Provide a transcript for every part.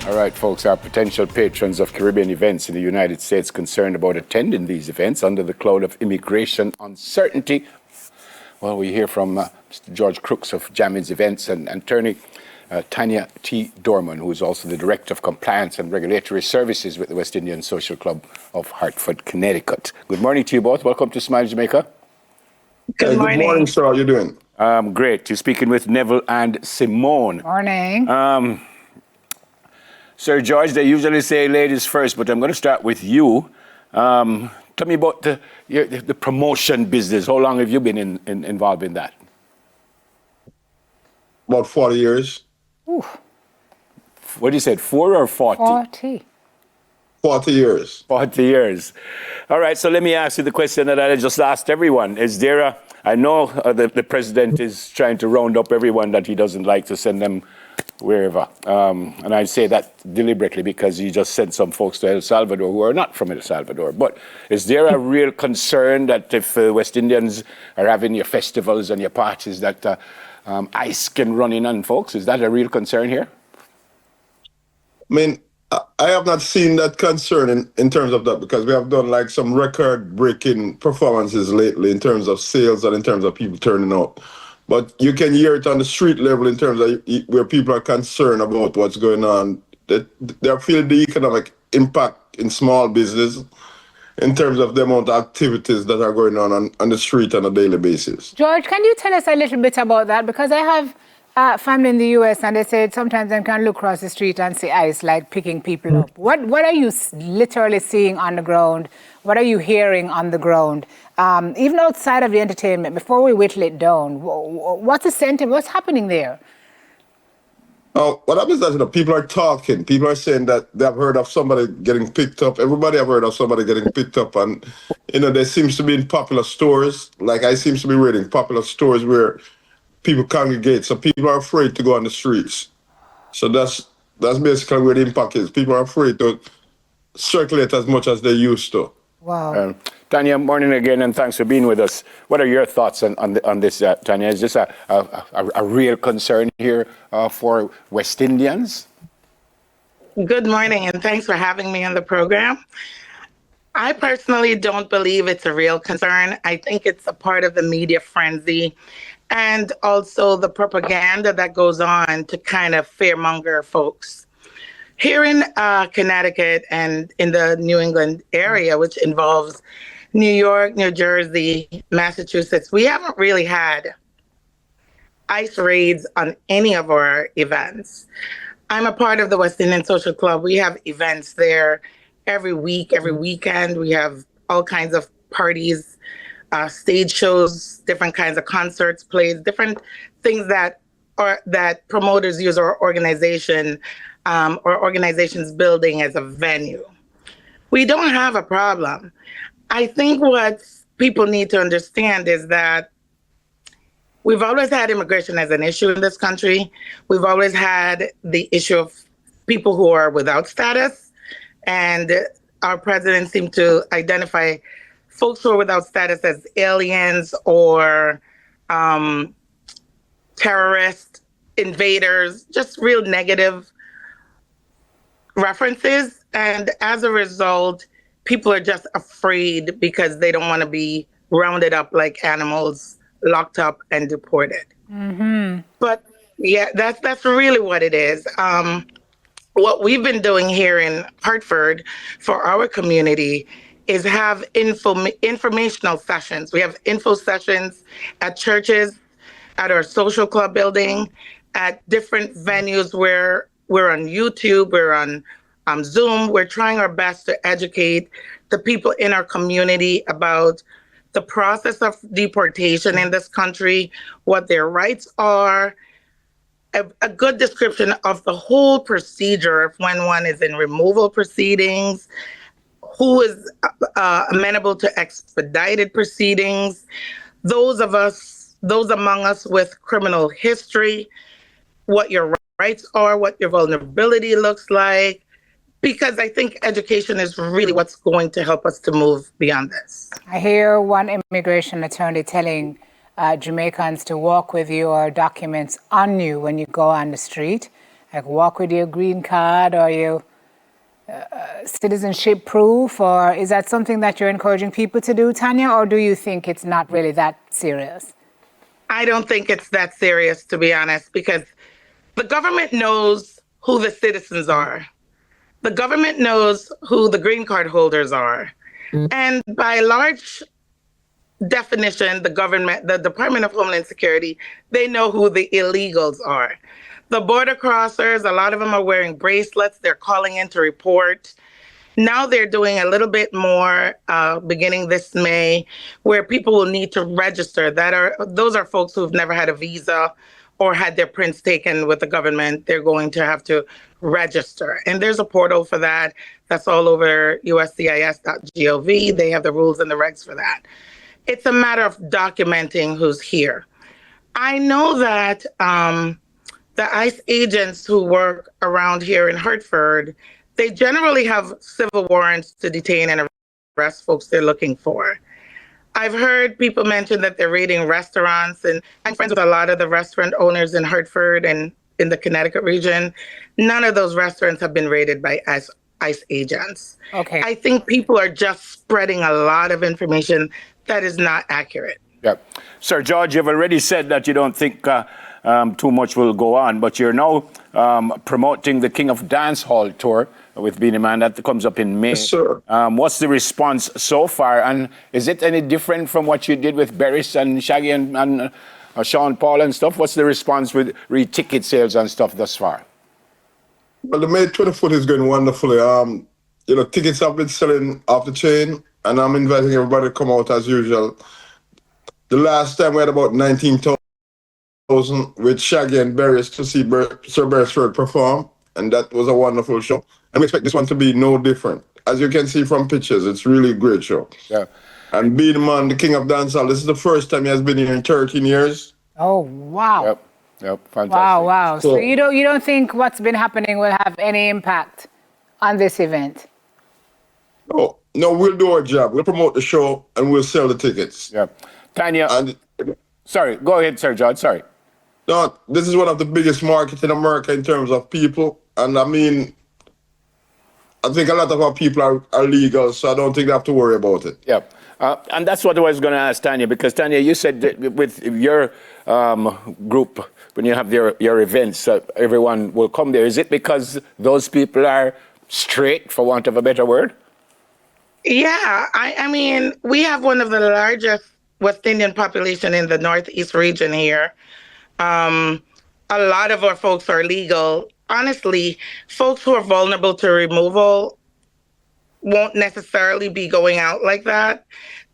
All right, folks, our potential patrons of Caribbean events in the United States concerned about attending these events under the cloud of immigration uncertainty. Well, we hear from Mr. George Crooks of Jammins Events and attorney Tanya T. Dorman, who is also the Director of Compliance and Regulatory Services with the West Indian Social Club of Hartford, Connecticut. Good morning to you both. Welcome to Smile Jamaica. Good morning. Good morning, sir. How are you doing? Great. You're speaking with Neville and Simone. Morning. Sir George, they usually say ladies first, but I'm going to start with you. Tell me about the promotion business. How long have you been involved in that? About 40 years. Ooh. What you said, 4 or 40? 40. 40 years. 40 years. All right, so let me ask you the question that I just asked everyone. Is there I know the president is trying to round up everyone that he doesn't like to send them wherever. And I say that deliberately because he just sent some folks to El Salvador who are not from El Salvador. But is there a real concern that if West Indians are having your festivals and your parties that ICE can run in on folks? Is that a real concern here? I mean, I have not seen that concern in terms of that because we have done like some record-breaking performances lately in terms of sales and in terms of people turning out. But you can hear it on the street level in terms of where people are concerned about what's going on. They're feeling the economic impact in small business in terms of the amount of activities that are going on the street on a daily basis. George, can you tell us a little bit about that? Because I have family in the U.S. and they said sometimes they can look across the street and see ICE like picking people up. What are you literally seeing on the ground? What are you hearing on the ground? Even outside of the entertainment, before we whittle it down, what's the sentiment? What's happening there? What happens is that people are talking. People are saying that they've heard of somebody getting picked up. Everybody have heard of somebody getting picked up. And, there seems to be in popular stores, like I seems to be reading popular stores where people congregate. So people are afraid to go on the streets. So that's basically where the impact is. People are afraid to circulate as much as they used to. Wow. Tanya, morning again, and thanks for being with us. What are your thoughts on this, Tanya? Is this a real concern here for West Indians? Good morning, and thanks for having me on the program. I personally don't believe it's a real concern. I think it's a part of the media frenzy and also the propaganda that goes on to kind of fearmonger folks. Here in Connecticut and in the New England area, which involves New York, New Jersey, Massachusetts, we haven't really had ICE raids on any of our events. I'm a part of the West Indian Social Club. We have events there every week, every weekend. We have all kinds of parties, stage shows, different kinds of concerts, plays, different things that promoters use our organization or organizations building as a venue. We don't have a problem. I think what people need to understand is that we've always had immigration as an issue in this country. We've always had the issue of people who are without status, and our president seemed to identify folks who are without status as aliens or terrorists, invaders, just real negative references. And as a result, people are just afraid because they don't want to be rounded up like animals, locked up and deported. Mm-hmm. But yeah, that's really what it is. What we've been doing here in Hartford for our community is have informational sessions. We have info sessions at churches, at our social club building, at different venues where we're on YouTube, we're on Zoom. We're trying our best to educate the people in our community about the process of deportation in this country, what their rights are, a good description of the whole procedure of when one is in removal proceedings, who is amenable to expedited proceedings, those among us with criminal history, what your rights are, what your vulnerability looks like, because I think education is really what's going to help us to move beyond this. I hear one immigration attorney telling Jamaicans to walk with your documents on you when you go on the street. like walk with your green card or your citizenship proof, or is that something that you're encouraging people to do, Tanya, or do you think it's not really that serious? I don't think it's that serious, to be honest, because the government knows who the citizens are. The government knows who the green card holders are. And by large definition, the government, the Department of Homeland Security, they know who the illegals are. The border crossers, a lot of them are wearing bracelets. They're calling in to report. Now they're doing a little bit more beginning this May, where people will need to register. Those are folks who've never had a visa or had their prints taken with the government. They're going to have to register. And there's a portal for that. That's all over uscis.gov. They have the rules and the regs for that. It's a matter of documenting who's here. I know that the ICE agents who work around here in Hartford, they generally have civil warrants to detain and arrest folks they're looking for. I've heard people mention that they're raiding restaurants, and I'm friends with a lot of the restaurant owners in Hartford and in the Connecticut region. None of those restaurants have been raided by ICE agents. Okay. I think people are just spreading a lot of information that is not accurate. Yeah. Sir George, you've already said that you don't think too much will go on, but you're now promoting the King of Dancehall tour with Beenie Man that comes up in May. Yes, sir. What's the response so far, and is it any different from what you did with Beres and Shaggy and Sean Paul and stuff? What's the response with ticket sales and stuff thus far? Well, the May 24th is going wonderfully. Tickets have been selling off the chain, and I'm inviting everybody to come out as usual. The last time we had about 19,000 with Shaggy and Beres to see Sir Beresford perform, and that was a wonderful show. And we expect this one to be no different. As you can see from pictures, it's really a great show. Yeah. And Beenie Man, the King of Dancehall, this is the first time he has been here in 13 years. Oh, wow. Yep, fantastic. Wow. So you don't think what's been happening will have any impact on this event? No, we'll do our job. We'll promote the show and we'll sell the tickets. Yeah. Tanya, And sorry, go ahead, Sir George, sorry. no, this is one of the biggest markets in America in terms of people. And I mean, I think a lot of our people are legal, so I don't think they have to worry about it. Yeah. And that's what I was going to ask Tanya, because Tanya, you said that with your group, when you have your events, everyone will come there. Is it because those people are straight, for want of a better word? Yeah, I mean, we have one of the largest West Indian population in the Northeast region here. A lot of our folks are legal. Honestly, folks who are vulnerable to removal won't necessarily be going out like that.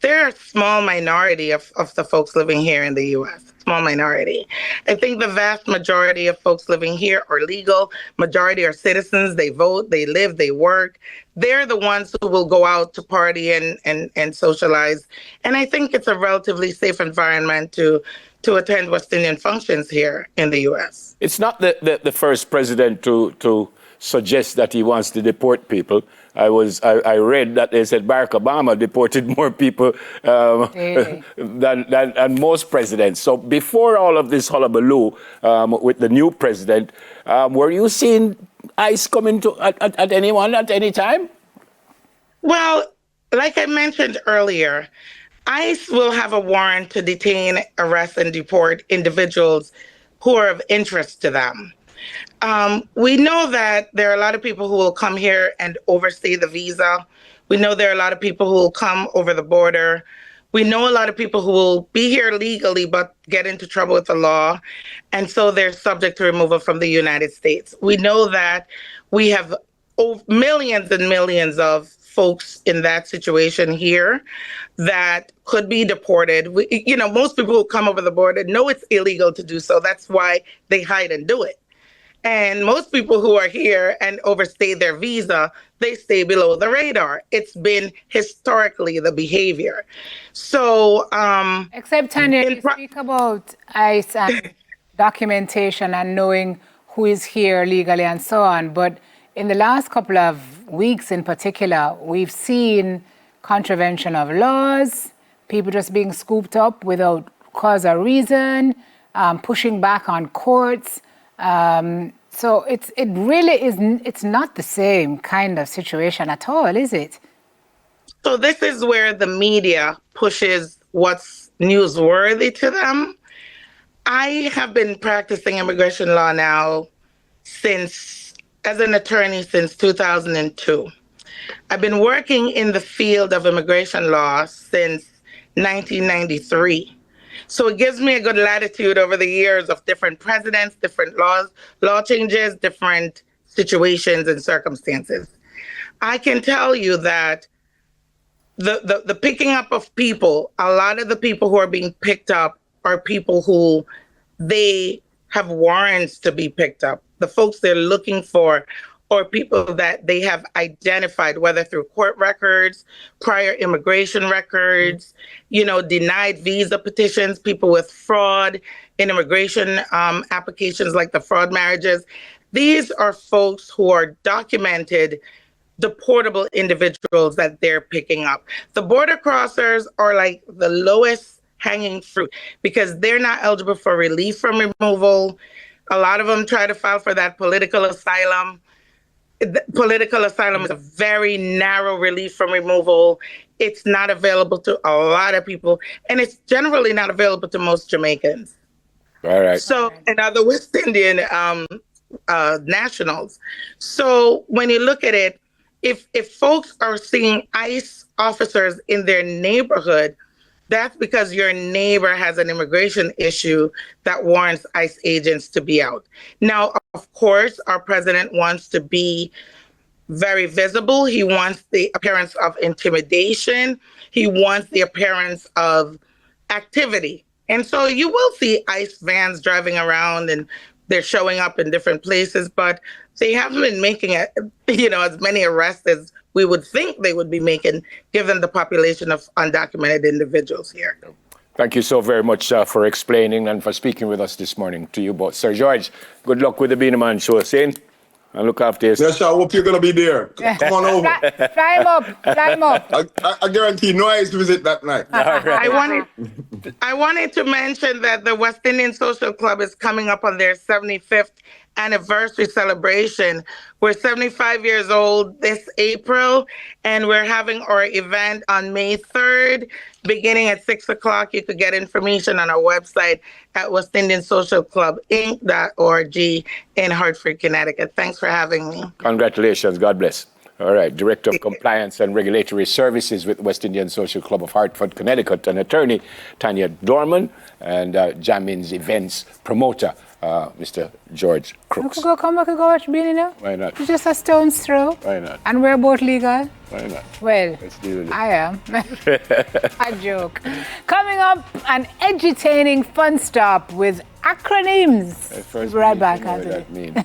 They're a small minority of the folks living here in the U.S., small minority. I think the vast majority of folks living here are legal. Majority are citizens. They vote, they live, they work. They're the ones who will go out to party and socialize. And I think it's a relatively safe environment to attend West Indian functions here in the U.S. It's not the first president to suggest that he wants to deport people. I read that they said Barack Obama deported more people than most presidents. So before all of this hullabaloo with the new president, were you seeing ICE coming at anyone at any time? Well, like I mentioned earlier, ICE will have a warrant to detain, arrest, and deport individuals who are of interest to them. We know that there are a lot of people who will come here and overstay the visa. We know there are a lot of people who will come over the border. We know a lot of people who will be here legally but get into trouble with the law, and so they're subject to removal from the United States. We know that we have millions and millions of folks in that situation here that could be deported. Most people who come over the border know it's illegal to do so. That's why they hide and do it. And most people who are here and overstay their visa, they stay below the radar. It's been historically the behavior. So, except Tanya, you speak about ICE and documentation and knowing who is here legally and so on. But in the last couple of weeks in particular, we've seen contravention of laws, people just being scooped up without cause or reason, pushing back on courts. So it really is, it's not the same kind of situation at all, is it? So this is where the media pushes what's newsworthy to them. I have been practicing immigration law now as an attorney since 2002. I've been working in the field of immigration law since 1993. So it gives me a good latitude over the years of different presidents, different law changes, different situations and circumstances. I can tell you that the picking up of people, a lot of the people who are being picked up are people who they have warrants to be picked up. The folks they're looking for or people that they have identified, whether through court records, prior immigration records, denied visa petitions, people with fraud in immigration applications like the fraud marriages. These are folks who are documented deportable individuals that they're picking up. The border crossers are like the lowest hanging fruit because they're not eligible for relief from removal. A lot of them try to file for that political asylum. Political asylum is a very narrow relief from removal. It's not available to a lot of people, and it's generally not available to most Jamaicans. All right. So, and other West Indian nationals. So when you look at it, if folks are seeing ICE officers in their neighborhood, that's because your neighbor has an immigration issue that warrants ICE agents to be out. Now, of course, our president wants to be very visible. He wants the appearance of intimidation. He wants the appearance of activity. And so you will see ICE vans driving around and they're showing up in different places, but they haven't been making as many arrests as we would think they would be making, given the population of undocumented individuals here. Thank you so very much for explaining and for speaking with us this morning to you both. Sir George, good luck with the Beanie Man show, Saint. And look after yourself. Yes, I hope you're going to be there. Come on over. Fly him up. I guarantee no ice visit that night. I wanted to mention that the West Indian Social Club is coming up on their 75th anniversary celebration. We're 75 years old this April, and we're having our event on May 3rd, beginning at 6 o'clock. You could get information on our website at westindiansocialclubinc.org in Hartford, Connecticut. Thanks for having me. Congratulations. God bless. All right. Director of Compliance and Regulatory Services with West Indian Social Club of Hartford, Connecticut, and attorney Tanya Dorman, and Jamin's events promoter, Mr. George Crooks. We could go watch Beanie now. Why not? It's just a stone's throw. Why not? And we're both legal. Why not? Well, Let's deal with it. I am. A joke. Coming up, an edutaining fun stop with acronyms. First, Right back you know after what that this. means.